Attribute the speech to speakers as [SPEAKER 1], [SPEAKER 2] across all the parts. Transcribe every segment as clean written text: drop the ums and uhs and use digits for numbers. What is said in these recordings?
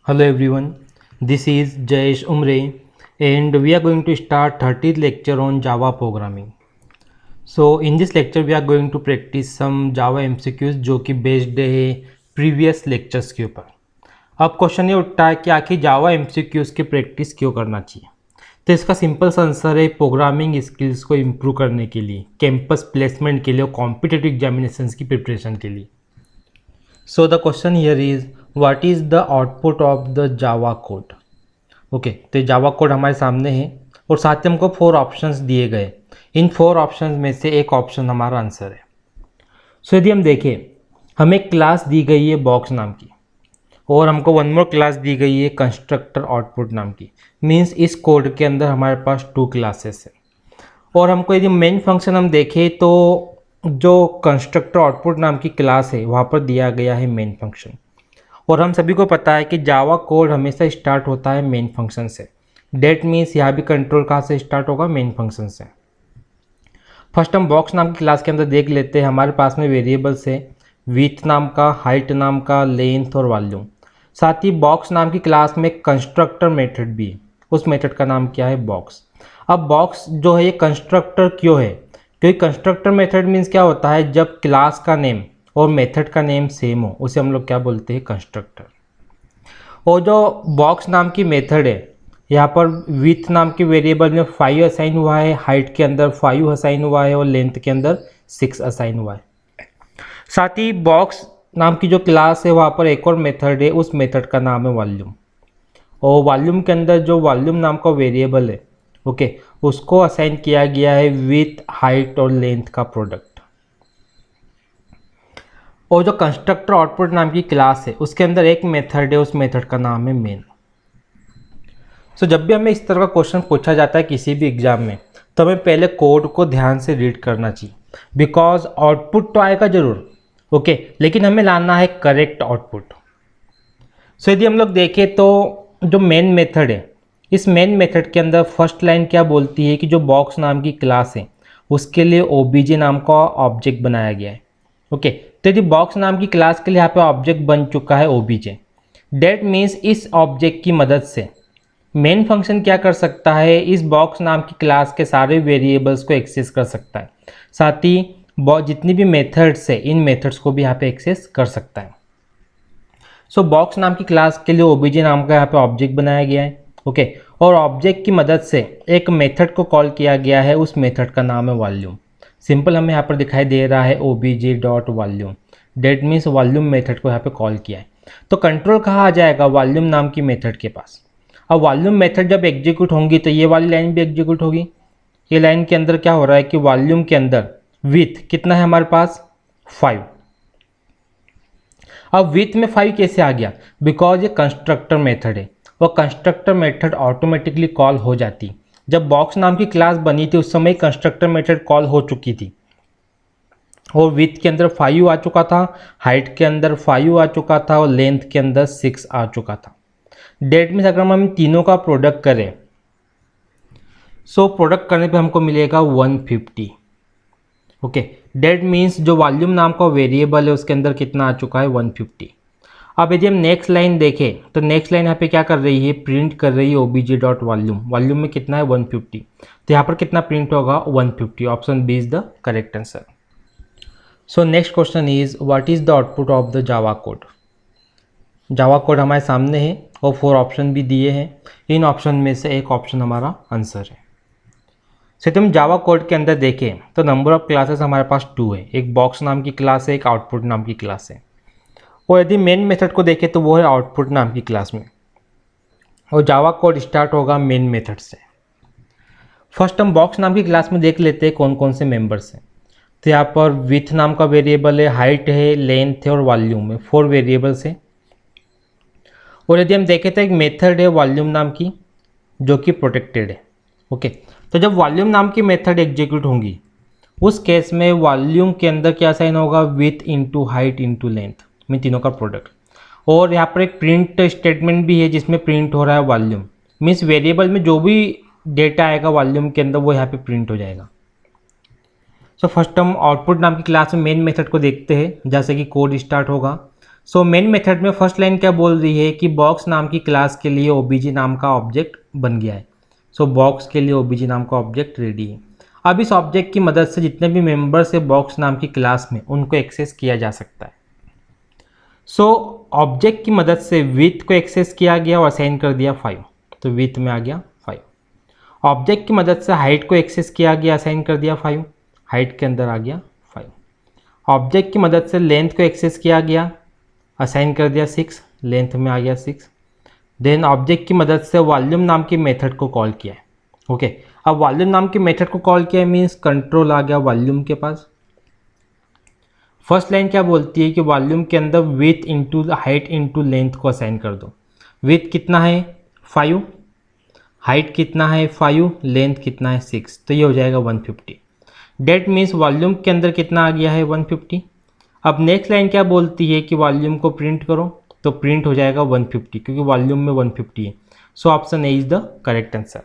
[SPEAKER 1] Hello everyone, this is Jayesh Umre and we are going to start 30th lecture on Java programming. So in this lecture we are going to practice some Java MCQs जो कि based है previous lectures के ऊपर. अब question ये उठता है कि आखिर जावा MCQs की प्रैक्टिस क्यों करना चाहिए. तो इसका सिंपल सा आंसर है प्रोग्रामिंग स्किल्स को इम्प्रूव करने के लिए, कैंपस प्लेसमेंट के लिए और कॉम्पिटिटिव एग्जामिनेशंस की प्रिपरेशन के लिए. So the question here is what is the output of the Java code? Okay तो जावा कोड हमारे सामने है और साथ ही हमको 4 ऑप्शंस दिए गए. इन 4 ऑप्शंस में से एक ऑप्शन हमारा आंसर है. सो यदि हम देखें, हमें क्लास दी गई है बॉक्स नाम की और हमको वन मोर क्लास दी गई है कंस्ट्रक्टर आउटपुट नाम की. मीन्स इस कोड के अंदर हमारे पास 2 क्लासेस है और हमको यदि मेन फंक्शन हम देखें तो जो कंस्ट्रक्टर आउटपुट नाम की क्लास है वहाँ पर दिया गया है मेन फंक्शन. और हम सभी को पता है कि जावा कोड हमेशा स्टार्ट होता है मेन फंक्शन से. डेट मीन्स यहाँ भी कंट्रोल कहाँ से स्टार्ट होगा, मेन फंक्शन से. फर्स्ट हम बॉक्स नाम की क्लास के अंदर देख लेते हैं. हमारे पास में वेरिएबल्स है विड्थ नाम का, हाइट नाम का, लेंथ और वॉल्यूम. साथ ही बॉक्स नाम की क्लास में कंस्ट्रक्टर मेथड भी है. उस मेथड का नाम क्या है, बॉक्स. अब बॉक्स जो है ये कंस्ट्रक्टर क्यों है, क्योंकि कंस्ट्रक्टर मेथड मीन्स क्या होता है, जब क्लास का नेम और मेथड का नेम सेम हो उसे हम लोग क्या बोलते हैं, कंस्ट्रक्टर. और जो बॉक्स नाम की मेथड है यहाँ पर विड्थ नाम के वेरिएबल में 5 असाइन हुआ है, हाइट के अंदर 5 असाइन हुआ है और लेंथ के अंदर 6 असाइन हुआ है. साथ ही बॉक्स नाम की जो क्लास है वहाँ पर एक और मेथड है, उस मेथड का नाम है वॉल्यूम. और वॉल्यूम के अंदर जो वॉल्यूम नाम का वेरिएबल है ओके उसको असाइन किया गया है विड्थ, हाइट और लेंथ का प्रोडक्ट. और जो कंस्ट्रक्टर आउटपुट नाम की क्लास है उसके अंदर एक मेथड है, उस मेथड का नाम है मेन. सो जब भी हमें इस तरह का क्वेश्चन पूछा जाता है किसी भी एग्जाम में तो हमें पहले कोड को ध्यान से रीड करना चाहिए. बिकॉज आउटपुट तो आएगा जरूर ओके लेकिन हमें लाना है करेक्ट आउटपुट. सो यदि हम लोग देखें तो जो मेन मेथड है, इस मेन मेथड के अंदर फर्स्ट लाइन क्या बोलती है कि जो बॉक्स नाम की क्लास है उसके लिए ओबीजे नाम का ऑब्जेक्ट बनाया गया है. ओके तो यदि बॉक्स नाम की क्लास के लिए यहाँ पे ऑब्जेक्ट बन चुका है ओबीजे, डेट मीन्स इस ऑब्जेक्ट की मदद से मेन फंक्शन क्या कर सकता है, इस बॉक्स नाम की क्लास के सारे वेरिएबल्स को एक्सेस कर सकता है. साथ ही जितनी भी मेथड्स है इन मेथड्स को भी यहाँ पे एक्सेस कर सकता है. सो बॉक्स नाम की क्लास के लिए ओबीजे नाम का यहाँ पे ऑब्जेक्ट बनाया गया है ओके और ऑब्जेक्ट की मदद से एक मेथड को कॉल किया गया है, उस मेथड का नाम है वॉल्यूम. सिंपल हमें यहाँ पर दिखाई दे रहा है OBJ dot volume. That means volume method को यहाँ पे कॉल किया है. तो कंट्रोल कहाँ आ जाएगा, वॉल्यूम नाम की मेथड के पास. अब वॉल्यूम मेथड जब एग्जीक्यूट होंगी तो ये वाली लाइन भी एग्जीक्यूट होगी. ये लाइन के अंदर क्या हो रहा है कि वॉल्यूम के अंदर विड्थ कितना है हमारे पास, 5. अब विड्थ में 5 कैसे आ गया, बिकॉज ये कंस्ट्रक्टर मेथड है और कंस्ट्रक्टर मेथड ऑटोमेटिकली कॉल हो जाती. जब बॉक्स नाम की क्लास बनी थी उस समय कंस्ट्रक्टर मेथड कॉल हो चुकी थी और विड्थ के अंदर 5 आ चुका था, हाइट के अंदर 5 आ चुका था और लेंथ के अंदर 6 आ चुका था. डेट मीन्स अगर हम तीनों का प्रोडक्ट करें सो प्रोडक्ट करने पे हमको मिलेगा 150. ओके डेट मीन्स जो वॉल्यूम नाम का वेरिएबल है उसके अंदर कितना आ चुका है, 150. अब यदि हम नेक्स्ट लाइन देखें तो नेक्स्ट लाइन यहाँ पे क्या कर रही है, प्रिंट कर रही है ओबीजे डॉट वॉल्यूम. वॉल्यूम में कितना है, 150. तो यहाँ पर कितना प्रिंट होगा, 150. Option B is the correct answer. So next question is what is the output of the Java code. Java code हमारे सामने है और 4 ऑप्शन भी दिए हैं. इन ऑप्शन में से एक ऑप्शन हमारा आंसर है. से तुम जावा कोड के अंदर देखें तो नंबर ऑफ क्लासेस हमारे पास 2 है. एक बॉक्स नाम की क्लास है, एक आउटपुट नाम की क्लास है. और यदि मेन मेथड को देखें तो वो है आउटपुट नाम की क्लास में और जावा कोड स्टार्ट होगा मेन मेथड से. फर्स्ट हम बॉक्स नाम की क्लास में देख लेते हैं कौन कौन से मेंबर्स हैं. तो यहाँ पर विड्थ नाम का वेरिएबल है, हाइट है, लेंथ है और वॉल्यूम है. 4 वेरिएबल्स है. और यदि हम देखें तो एक मेथड है वॉल्यूम नाम की जो कि प्रोटेक्टेड है. ओके तो जब वॉल्यूम नाम की मेथड एग्जीक्यूट होंगी उस केस में वॉल्यूम के अंदर क्या साइन होगा, width into height into length में तीनों का प्रोडक्ट. और यहाँ पर एक प्रिंट स्टेटमेंट भी है जिसमें प्रिंट हो रहा है वॉल्यूम. मीन्स वेरिएबल में जो भी डेटा आएगा वॉल्यूम के अंदर वो यहाँ पे प्रिंट हो जाएगा. सो फर्स्ट हम आउटपुट नाम की क्लास में मेन मेथड को देखते हैं जैसे कि कोड स्टार्ट होगा. सो मेन मेथड में फर्स्ट लाइन क्या बोल रही है कि बॉक्स नाम की क्लास के लिए ओबीजे नाम का ऑब्जेक्ट बन गया है। सो बॉक्स के लिए ओबीजे नाम का ऑब्जेक्ट रेडी है। अब इस ऑब्जेक्ट की मदद से जितने भी मेंबर्स है बॉक्स नाम की क्लास में उनको एक्सेस किया जा सकता है। सो ऑब्जेक्ट की मदद से विथ को एक्सेस किया गया और असाइन कर दिया 5, तो विथ में आ गया 5। ऑब्जेक्ट की मदद से हाइट को एक्सेस किया गया, असाइन कर दिया 5, हाइट के अंदर आ गया 5। ऑब्जेक्ट की मदद से लेंथ को एक्सेस किया गया, असाइन कर दिया 6, लेंथ में आ गया 6। देन ऑब्जेक्ट की मदद से वॉल्यूम नाम की मेथड को कॉल किया है। ओके, अब वॉल्यूम नाम की मेथड को कॉल किया मीन्स कंट्रोल आ गया वॉल्यूम के पास। फर्स्ट लाइन क्या बोलती है कि वॉल्यूम के अंदर with into height into length को असाइन कर दो। विथ कितना है 5, हाइट कितना है 5, लेंथ कितना है 6, तो ये हो जाएगा 150। डेट मीन्स वॉल्यूम के अंदर कितना आ गया है 150। अब नेक्स्ट लाइन क्या बोलती है कि वॉल्यूम को प्रिंट करो, तो प्रिंट हो जाएगा 150 क्योंकि वॉल्यूम में 150 है। So option A is the correct answer.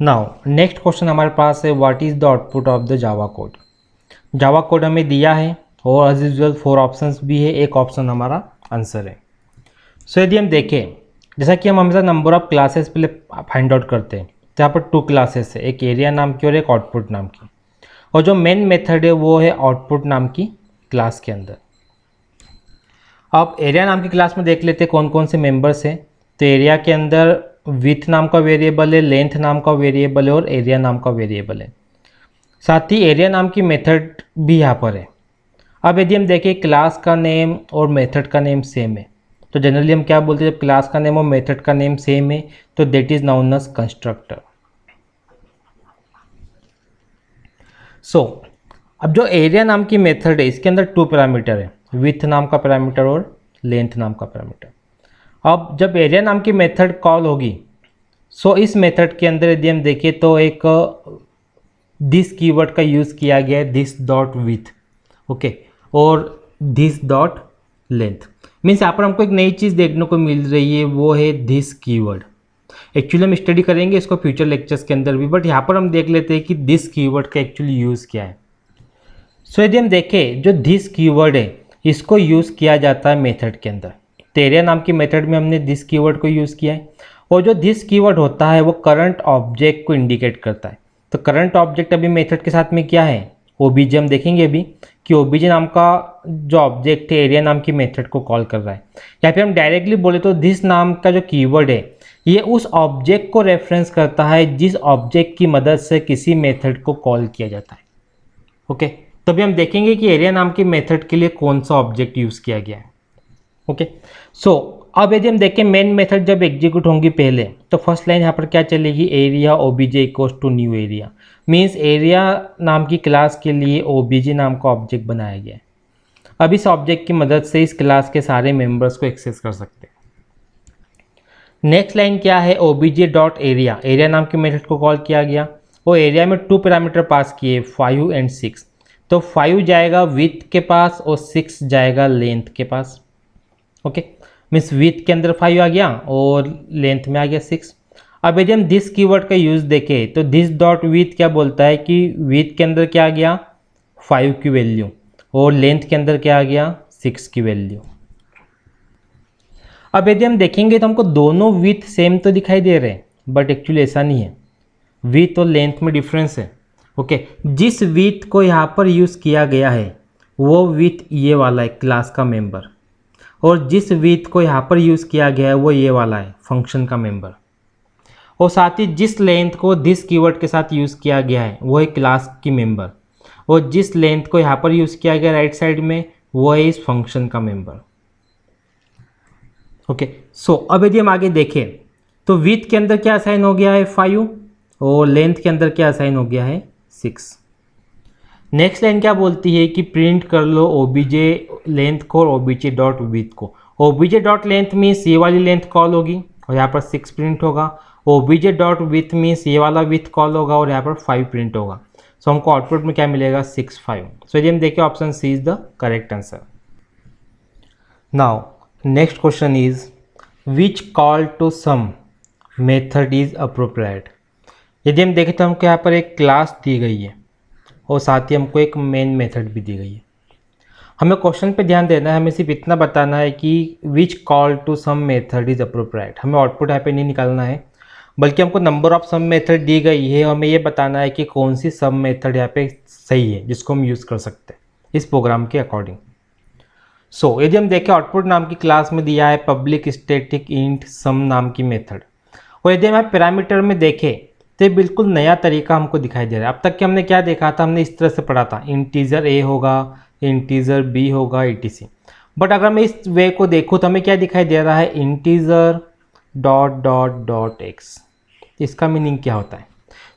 [SPEAKER 1] Now next question हमारे पास है what is the output of the Java code. Java code हमें दिया है और एज यूजुअल 4 ऑप्शंस भी है, एक ऑप्शन हमारा आंसर है। सो यदि हम देखें, जैसा कि हम हमेशा नंबर ऑफ क्लासेस पहले फाइंड आउट करते हैं, तो यहाँ पर 2 क्लासेस है, एक एरिया नाम की और एक आउटपुट नाम की। और जो मेन मेथड है वो है आउटपुट नाम की क्लास के अंदर। अब एरिया नाम की क्लास में देख लेते हैं कौन कौन से मेंबर्स हैं। तो एरिया के अंदर विथ नाम का वेरिएबल है, लेंथ नाम का वेरिएबल है और एरिया नाम का वेरिएबल है। साथ ही एरिया नाम की मेथड भी यहाँ पर है। अब यदि हम देखें क्लास का नेम और मेथड का नेम सेम है, तो जनरली हम क्या बोलते हैं, जब क्लास का नेम और मेथड का नेम सेम है तो that is known as constructor. So अब जो एरिया नाम की मेथड है इसके अंदर 2 पैरामीटर है, विथ नाम का पैरामीटर और लेंथ नाम का पैरामीटर। अब जब एरिया नाम की मेथड कॉल होगी, सो इस मेथड के अंदर यदि हम देखें तो एक दिस कीवर्ड का यूज़ किया गया है, दिस डॉट विथ, ओके, और दिस डॉट लेंथ। मीन्स यहाँ पर हमको एक नई चीज़ देखने को मिल रही है, वो है दिस कीवर्ड। एक्चुअली हम स्टडी करेंगे इसको फ्यूचर लेक्चर्स के अंदर भी, बट यहाँ पर हम देख लेते हैं कि दिस कीवर्ड का एक्चुअली यूज़ क्या है। सो यदि हम देखें जो दिस कीवर्ड है इसको यूज़ किया जाता है मेथड के अंदर। तो एरिया नाम की मेथड में हमने दिस कीवर्ड को यूज़ किया है, और जो दिस कीवर्ड होता है वो करंट ऑब्जेक्ट को इंडिकेट करता है। तो करंट ऑब्जेक्ट अभी मेथड के साथ में क्या है, ओबीजे। हम देखेंगे अभी कि ओबीजे नाम का जो ऑब्जेक्ट है एरिया नाम की मेथड को कॉल कर रहा है। या फिर हम डायरेक्टली बोले तो दिस नाम का जो कीवर्ड है ये उस ऑब्जेक्ट को रेफरेंस करता है जिस ऑब्जेक्ट की मदद से किसी मेथड को कॉल किया जाता है। ओके, तभी हम देखेंगे कि एरिया नाम की मेथड के लिए कौन सा ऑब्जेक्ट यूज़ किया गया है। ओके, सो अब यदि हम देखें मेन मेथड जब एग्जीक्यूट होंगी पहले, तो फर्स्ट लाइन यहाँ पर क्या चलेगी, area OBJ equals to new area. Means area नाम की क्लास के लिए ओबीजे नाम का ऑब्जेक्ट बनाया गया है। अब इस ऑब्जेक्ट की मदद से इस क्लास के सारे मेंबर्स को एक्सेस कर सकते हैं। नेक्स्ट लाइन क्या है, ओबीजे डॉट एरिया, एरिया नाम की मेथड को कॉल किया गया और एरिया में 2 पैरामीटर पास किए 5 एंड 6। तो 5 जाएगा विथ के पास और 6 जाएगा लेंथ के पास। ओके, मीन्स विथ के अंदर 5 आ गया और लेंथ में आ गया 6। अब यदि हम दिस कीवर्ड का यूज़ देखें तो दिस डॉट विथ क्या बोलता है कि विथ के अंदर क्या आ गया 5 की वैल्यू और लेंथ के अंदर क्या आ गया 6 की वैल्यू। अब यदि हम देखेंगे तो हमको दोनों विथ सेम तो दिखाई दे रहे हैं, बट एक्चुअली ऐसा नहीं है, विथ और लेंथ में डिफरेंस है। ओके, जिस विथ को यहाँ पर यूज़ किया गया है वो विथ ये वाला है क्लास का मेंबर, और जिस विथ को यहाँ पर यूज़ किया गया है वो ये वाला है फंक्शन का मेंबर। और साथ ही जिस लेंथ को दिस कीवर्ड के साथ यूज़ किया गया है वो है क्लास की मेंबर, और जिस लेंथ को यहाँ पर यूज़ किया गया राइट साइड में वो है इस फंक्शन का मेंबर। ओके, सो अब यदि हम आगे देखें तो विथ के अंदर क्या असाइन हो गया है 5 और लेंथ के अंदर क्या असाइन हो गया है 6। नेक्स्ट लाइन क्या बोलती है कि प्रिंट कर लो ओबीजे लेंथ को और ओबीजे डॉट विथ को। ओबीजे डॉट लेंथ मीन्स ये वाली लेंथ कॉल होगी और यहाँ पर 6 प्रिंट होगा। ओबीजे डॉट विथ मीन्स ये वाला विथ कॉल होगा और यहाँ पर 5 प्रिंट होगा। सो हमको आउटपुट में क्या मिलेगा 6 5। सो यदि हम देखें option C is the correct answer. Now next question is which call to sum method is appropriate. यदि हम देखें तो हमको यहाँ पर एक क्लास दी गई है और साथ ही हमको एक मेन मेथड भी दी गई है। हमें क्वेश्चन पे ध्यान देना है, हमें सिर्फ इतना बताना है कि which call to sum method is appropriate. हमें आउटपुट यहाँ पे नहीं निकालना है, बल्कि हमको नंबर ऑफ सम मेथड दी गई है और हमें ये बताना है कि कौन सी सम मेथड यहाँ पे सही है जिसको हम यूज़ कर सकते हैं इस प्रोग्राम के अकॉर्डिंग। सो यदि हम देखें आउटपुट नाम की क्लास में दिया है पब्लिक स्टैटिक इंट सम नाम की मेथड, और यदि हम पैरामीटर में देखें तो ये बिल्कुल नया तरीका हमको दिखाई दे रहा है। अब तक कि हमने क्या देखा था, हमने इस तरह से पढ़ा था इंटीजर ए होगा, इंटीजर बी होगा, etc। बट अगर मैं इस वे को देखूँ तो हमें क्या दिखाई दे रहा है, integer dot dot dot x. इसका मीनिंग क्या होता है?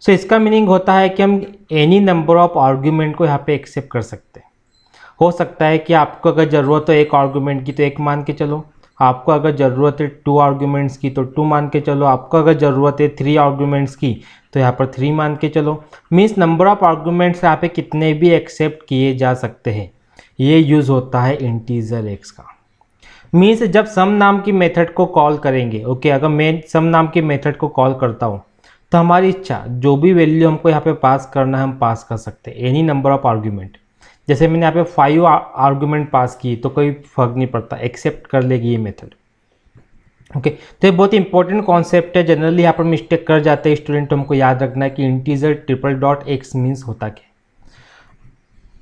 [SPEAKER 1] सो इसका मीनिंग होता है कि हम एनी नंबर ऑफ आर्ग्यूमेंट को यहाँ पे एक्सेप्ट कर सकते हैं। हो सकता है कि आपको अगर ज़रूरत हो एक आर्गूमेंट की तो एक मान के चलो, आपको अगर ज़रूरत है 2 आर्गूमेंट्स की तो 2 मान के चलो, आपको अगर ज़रूरत है 3 आर्गूमेंट्स की तो यहाँ पर 3 मान के चलो। मीन्स नंबर ऑफ आर्गूमेंट्स यहाँ पे कितने भी एक्सेप्ट किए जा सकते हैं। ये यूज़ होता है इंटीजर एक्स का। मीन्स जब सम नाम की मेथड को कॉल करेंगे, ओके, अगर मैं सम नाम की मेथड को कॉल करता हूँ तो हमारी इच्छा जो भी वैल्यू हमको यहाँ पे पास करना है हम पास कर सकते हैं, एनी नंबर ऑफ आर्गूमेंट। जैसे मैंने यहाँ पे 5 आर्गूमेंट पास की तो कोई फर्क नहीं पड़ता, एक्सेप्ट कर लेगी ये मेथड। ओके, तो ये बहुत इंपॉर्टेंट कॉन्सेप्ट है। जनरली यहाँ पर मिस्टेक कर जाते हैं स्टूडेंट, तो हमको याद रखना है कि integer triple dot x means होता क्या।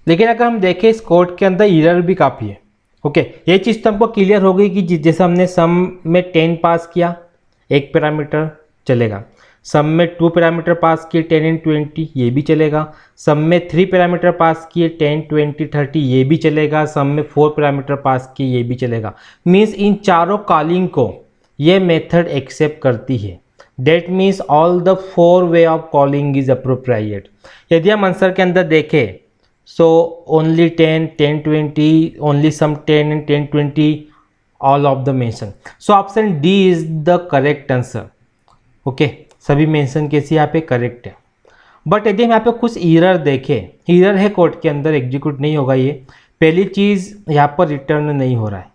[SPEAKER 1] लेकिन अगर हम देखें इस कोड के अंदर एरर भी काफ़ी है। ओके, ये चीज़ तो हमको क्लियर हो गई कि जैसे हमने सम में 10 पास किया, एक पैरामीटर चलेगा। सम में 2 पैरामीटर पास किए 10 एंड 20, ये भी चलेगा। सम में 3 पैरामीटर पास किए 10, 20, 30, ये भी चलेगा। सम में 4 पैरामीटर पास किए, ये भी चलेगा। मीन्स इन चारों कॉलिंग को ये मेथड एक्सेप्ट करती है। That means all the 4 way of calling is appropriate. यदि हम आंसर के अंदर देखें, so only 10, 10, 20, only sum 10 and 10, 20, all of the mention. So option D is the correct answer. Okay, सभी मेंशन कैसे यहाँ पे करेक्ट है। बट यदि हम यहाँ पे कुछ एरर देखें, एरर है कोड के अंदर, एग्जीक्यूट नहीं होगा ये। पहली चीज़ यहाँ पर रिटर्न नहीं हो रहा है,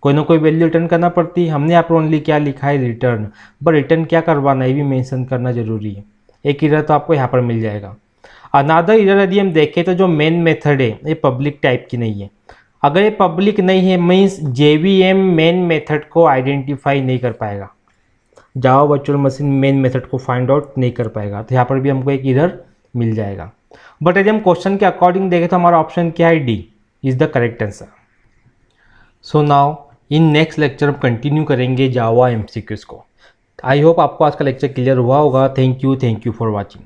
[SPEAKER 1] कोई ना कोई वैल्यू रिटर्न करना पड़ती है। हमने यहाँ पर ओनली क्या लिखा है, रिटर्न। बट रिटर्न क्या करवाना है ये भी मेंशन करना जरूरी है। एक एरर तो आपको यहाँ पर मिल जाएगा। अनादर एरर यदि हम देखें तो जो मेन मेथड है ये पब्लिक टाइप की नहीं है। अगर ये पब्लिक नहीं है मीन्स JVM मेन मेथड को आइडेंटिफाई नहीं कर पाएगा, Java virtual machine main method को फाइंड आउट नहीं कर पाएगा, तो यहाँ पर भी हमको एक एरर मिल जाएगा। बट यदि हम क्वेश्चन के अकॉर्डिंग देखें तो हमारा ऑप्शन क्या है, D is the correct answer. So now in next lecture हम कंटिन्यू करेंगे जावा MCQs को। आई होप आपको आज का लेक्चर क्लियर हुआ होगा। Thank you for watching.